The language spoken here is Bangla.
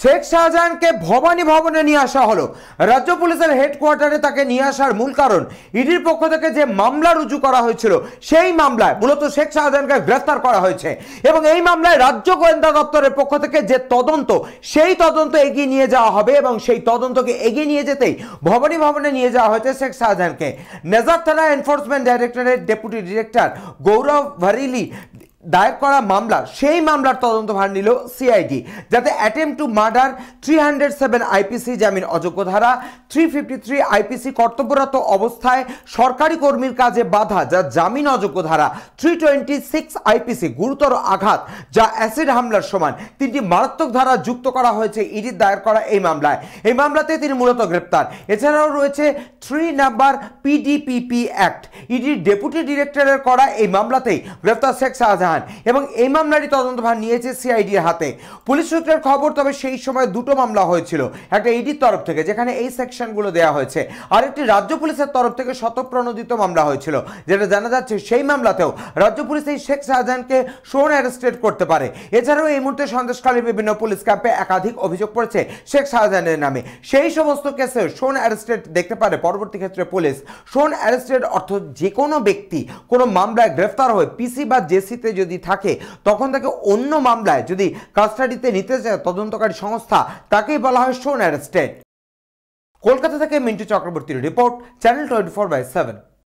শেখ শাহজাহানকে ভবানী ভবনে নিয়ে আসা হলো। রাজ্য পুলিশের হেডকোয়ার্টারে তাকে নিয়ে আসার মূল কারণ, ইডির পক্ষ থেকে যে মামলা রুজু করা হয়েছিল সেই মামলায় মূলত শেখ শাহজাহানকে গ্রেফতার করা হয়েছে এবং এই মামলায় রাজ্য গোয়েন্দা দপ্তরের পক্ষ থেকে যে তদন্ত, সেই তদন্ত এগিয়ে নিয়ে যাওয়া হবে এবং সেই তদন্তকে এগিয়ে নিয়ে যেতেই ভবানী ভবনে নিয়ে যাওয়া হয়েছে শেখ শাহজাহানকে। নেজার থানা এনফোর্সমেন্ট ডাইরেক্টরের ডেপুটি ডিরেক্টর গৌরব ভারিলি দায়ের করা মামলা, সেই মামলার তদন্তভার নিল সিআইডি, যাতে অ্যাটেম্প টু মার্ডার 307 আইপিসি জামিন অযোগ্য ধারা, 353 আইপিসি কর্তব্যরত অবস্থায় সরকারি কর্মীর কাজে বাধা যা জামিন অযোগ্য ধারা, 326 আইপিসি গুরুতর আঘাত যা অ্যাসিড হামলার সমান, তিনটি মারাত্মক ধারা যুক্ত করা হয়েছে ইডির দায়ের করা এই মামলায়। এই মামলাতে তিনি মূলত গ্রেপ্তার। এছাড়াও রয়েছে 3 নাম্বার পিডিপিপি অ্যাক্ট। ইডির ডেপুটি ডিরেক্টরের করা এই মামলাতেই গ্রেপ্তার শেখ শাহজাহান এবং এই মামলারই তদন্তভার নিয়েছে সিআইডির হাতে। পুলিশ সূত্রের খবর, তবে সেই সময় দুটো মামলা হয়েছিল, একটা ইডির তরফ থেকে যেখানে এই সেকশনগুলো দেওয়া হয়েছে, আর একটি রাজ্য পুলিশের তরফ থেকে স্বতঃপ্রণোদিত মামলা হয়েছিল, যেটা জানা যাচ্ছে সেই মামলাতেও রাজ্য পুলিশ এই শেখ শাহজাহানকে শোন অ্যারেস্টেড করতে পারে। এছাড়াও এই মুহূর্তে সন্দেশখালীর বিভিন্ন পুলিশ ক্যাম্পে একাধিক অভিযোগ পড়েছে শেখ শাহজাহানের নামে। সেই সমস্ত কেসে শোন অ্যারেস্টেড দেখতে পারে পরবর্তী ক্ষেত্রে পুলিশ। শোন অ্যারেস্টেড অর্থ যে কোনো ব্যক্তি কোনো মামলায় গ্রেফতার হয়ে পিসি বা জেসিতে যদি থাকে, তখন তাকে অন্য মামলায় যদি কাস্টাডিতে নিতে চায় তদন্তকারী সংস্থা, তাকেই বলা হয় শোন অ্যারেস্টেড। কলকাতা থেকে মিন্টু চক্রবর্তীর রিপোর্ট, চ্যানেল 24/7।